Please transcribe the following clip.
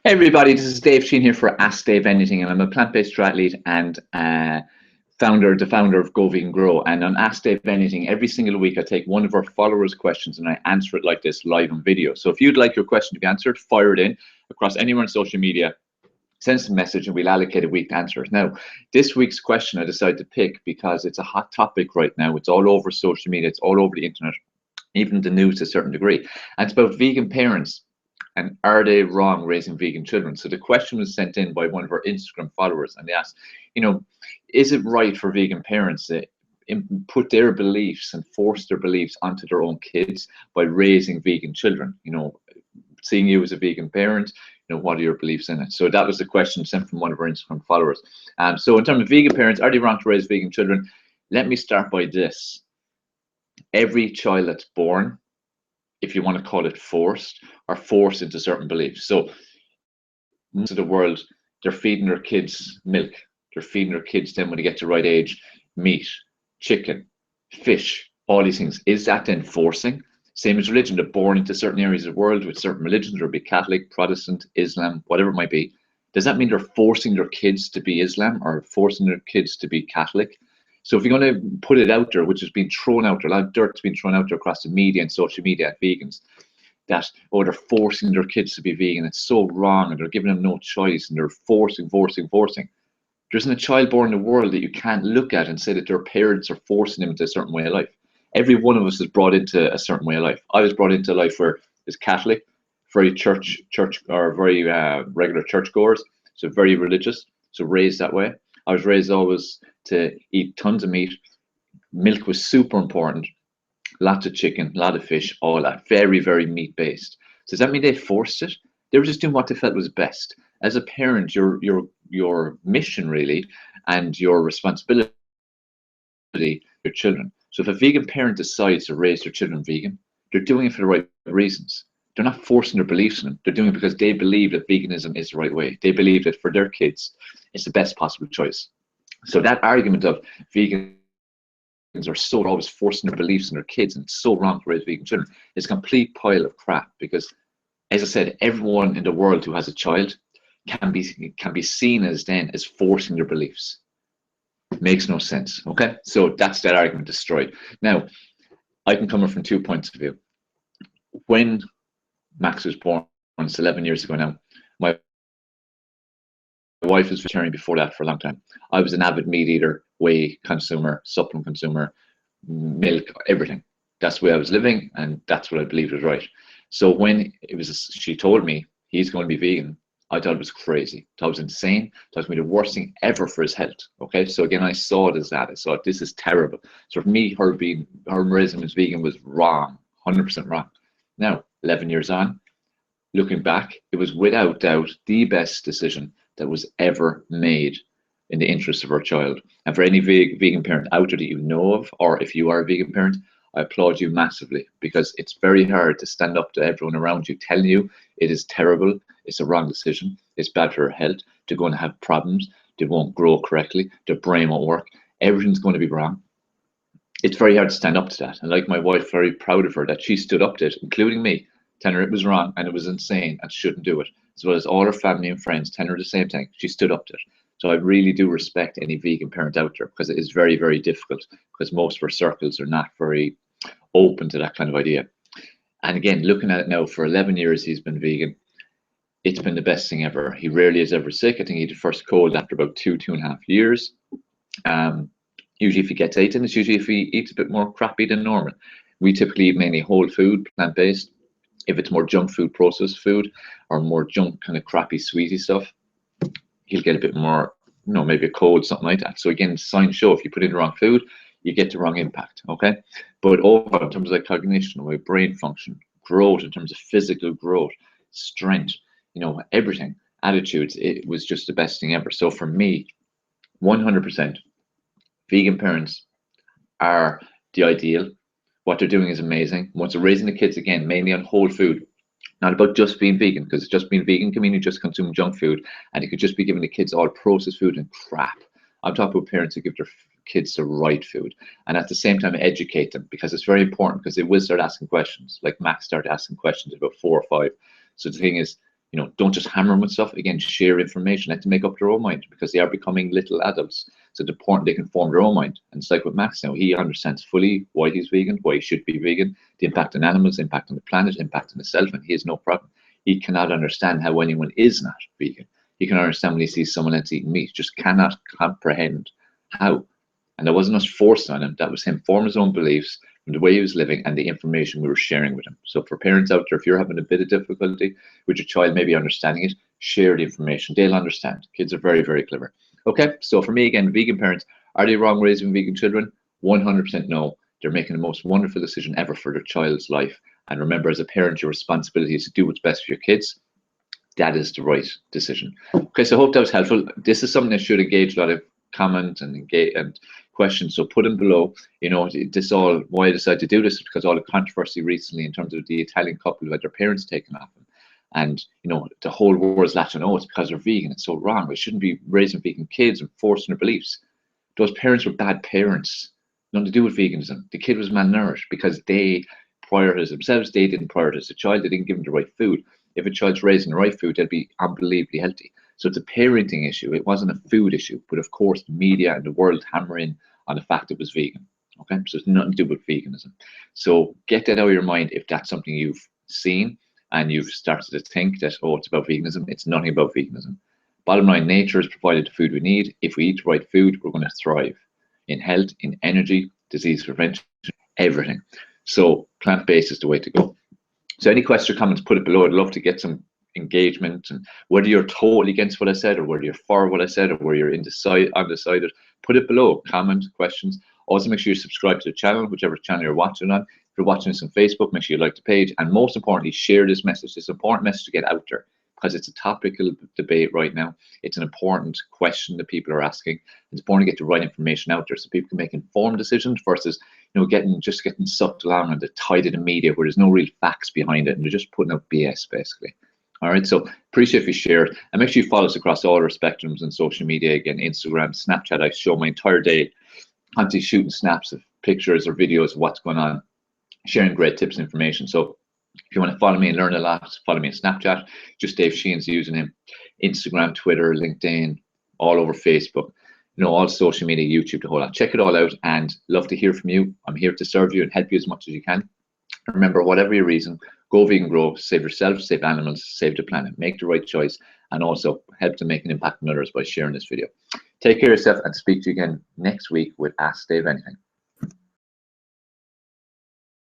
Hey everybody, this is Dave Sheen here for Ask Dave Anything, and I'm a plant-based triathlete and the founder of Go Vegan Grow. And on Ask Dave Anything, every single week I take one of our followers' questions and I answer it like this live on video. So if you'd like your question to be answered, fire it in across anywhere on social media, send us a message and we'll allocate a week to answer it. Now, this week's question I decided to pick because it's a hot topic right now. It's all over social media, it's all over the internet, even the news to a certain degree. And it's about vegan parents. And are they wrong raising vegan children? So the question was sent in by one of our Instagram followers, and they asked, is it right for vegan parents to put their beliefs and force their beliefs onto their own kids by raising vegan children? Seeing you as a vegan parent, what are your beliefs in it? So that was the question sent from one of our Instagram followers. So in terms of vegan parents, are they wrong to raise vegan children? Let me start by this. Every child that's born, if you want to call it forced, are forced into certain beliefs. So most of the world, they're feeding their kids milk. They're feeding their kids then when they get to the right age, meat, chicken, fish, all these things. Is that then forcing? Same as religion, they're born into certain areas of the world with certain religions, whether it be Catholic, Protestant, Islam, whatever it might be. Does that mean they're forcing their kids to be Islam or forcing their kids to be Catholic? So if you're going to put it out there, which has been thrown out there, a lot of dirt's been thrown out there across the media and social media at vegans, that, they're forcing their kids to be vegan. It's so wrong, and they're giving them no choice, and they're forcing. There isn't a child born in the world that you can't look at and say that their parents are forcing them into a certain way of life. Every one of us is brought into a certain way of life. I was brought into a life where it's Catholic, very church or very regular churchgoers, so very religious, so raised that way. I was raised always to eat tons of meat. Milk was super important. Lots of chicken, a lot of fish, all that. Very, very meat based. So does that mean they forced it? They were just doing what they felt was best. As a parent, your mission really and your responsibility, your children. So if a vegan parent decides to raise their children vegan, they're doing it for the right reasons. They're not forcing their beliefs on them. They're doing it because they believe that veganism is the right way. They believe that for their kids, it's the best possible choice. So that argument of vegans are so always forcing their beliefs on their kids and it's so wrong to raise vegan children is a complete pile of crap, because, as I said, everyone in the world who has a child can be seen as forcing their beliefs. It makes no sense. Okay, so that's that argument destroyed. Now, I can come from 2 points of view. When Max was born, it's 11 years ago now, my wife was vegetarian before that for a long time. I was an avid meat eater, whey consumer, supplement consumer, milk, everything. That's the way I was living, and that's what I believed was right. So when she told me he's going to be vegan, I thought it was crazy. I thought it was insane. I thought it was going to be the worst thing ever for his health. Okay, so again, I saw it as that. I thought this is terrible. So for me, her raising him as vegan was wrong, 100% wrong. Now, 11 years on, looking back, it was without doubt the best decision that was ever made in the interest of our child. And for any vegan parent out there that you know of, or if you are a vegan parent, I applaud you massively, because it's very hard to stand up to everyone around you telling you it is terrible, it's a wrong decision, it's bad for your health, they're going to have problems, they won't grow correctly, their brain won't work, everything's going to be wrong. It's very hard to stand up to that. And like my wife, very proud of her that she stood up to it, including me, telling her it was wrong and it was insane and she shouldn't do it, as well as all her family and friends telling her the same thing. She stood up to it. So I really do respect any vegan parent out there, because it is very, very difficult, because most of our circles are not very open to that kind of idea. And again, looking at it now, for 11 years he's been vegan. It's been the best thing ever. He rarely is ever sick. I think he had the first cold after about 2.5 years. Usually if he gets eaten, it's usually if he eats a bit more crappy than normal. We typically eat mainly whole food, plant-based. If it's more junk food, processed food, or more junk kind of crappy sweetie stuff, he'll get a bit more, maybe a cold, something like that. So again, signs show if you put in the wrong food, you get the wrong impact, okay? But overall, in terms of like cognition, like brain function, growth, in terms of physical growth, strength, everything, attitudes, it was just the best thing ever. So for me, 100%, vegan parents are the ideal. What they're doing is amazing. Once they're raising the kids, again, mainly on whole food, not about just being vegan, because just being vegan can mean you just consume junk food, and you could just be giving the kids all processed food and crap. I'm talking about parents who give their kids the right food, and at the same time educate them, because it's very important, because they will start asking questions. Like Max started asking questions about 4 or 5. So the thing is, You know, don't just hammer them with stuff. Again, share information. Let them make up their own mind, because they are becoming little adults. So it's important they can form their own mind. And it's like with Max now, he understands fully why he's vegan, why he should be vegan, the impact on animals, impact on the planet, impact on himself, and he has no problem. He cannot understand how anyone is not vegan. He can understand when he sees someone else eating meat, just cannot comprehend how. And that wasn't us forced on him. That was him forming his own beliefs from the way he was living and the information we were sharing with him. So for parents out there, if you're having a bit of difficulty with your child maybe understanding it, share the information. They'll understand. Kids are very, very clever. Okay, so for me, again, vegan parents, are they wrong raising vegan children? 100% no. They're making the most wonderful decision ever for their child's life. And remember, as a parent, your responsibility is to do what's best for your kids. That is the right decision. Okay, so I hope that was helpful. This is something that should engage a lot of comment and engage and questions, so put them below. You know, this all why I decided to do this is because all the controversy recently in terms of the Italian couple who had their parents taken off them, and you know, the whole world's latching, oh, it's because they're vegan, it's so wrong, we shouldn't be raising vegan kids and forcing their beliefs. Those parents were bad parents, nothing to do with veganism. The kid was malnourished because they prioritized themselves, they didn't prioritize the child, they didn't give them the right food. If a child's raising the right food, they'll be unbelievably healthy. So it's a parenting issue. It wasn't a food issue, but of course the media and the world hammer in on the fact it was vegan. Okay, so it's nothing to do with veganism. So get that out of your mind if that's something you've seen and you've started to think that, oh, it's about veganism. It's nothing about veganism. Bottom line, nature has provided the food we need. If we eat the right food, we're going to thrive in health, in energy, disease prevention, everything. So plant-based is the way to go. So any questions or comments, put it below. I'd love to get some engagement, and whether you're totally against what I said or whether you're for what I said or whether you're undecided, put it below. Comment, questions. Also make sure you subscribe to the channel, whichever channel you're watching on. If you're watching this on Facebook, make sure you like the page, and most importantly, share this message. It's an important message to get out there because it's a topical debate right now. It's an important question that people are asking. It's important to get the right information out there so people can make informed decisions versus, you know, getting sucked along on the tide of the media where there's no real facts behind it and they're just putting out BS basically. All right, so appreciate if you share it, and make sure you follow us across all our spectrums and social media. Again, Instagram, Snapchat. I show my entire day constantly shooting snaps of pictures or videos of what's going on, sharing great tips and information. So if you want to follow me and learn a lot, follow me on Snapchat, just Dave Sheehan's username, Instagram, Twitter, LinkedIn, all over Facebook, you know, all social media, YouTube, the whole lot. Check it all out, and love to hear from you. I'm here to serve you and help you as much as you can. Remember, whatever your reason, go vegan, grow, save yourself, save animals, save the planet, make the right choice, and also help to make an impact on others by sharing this video. Take care of yourself, and speak to you again next week with Ask Dave Anything.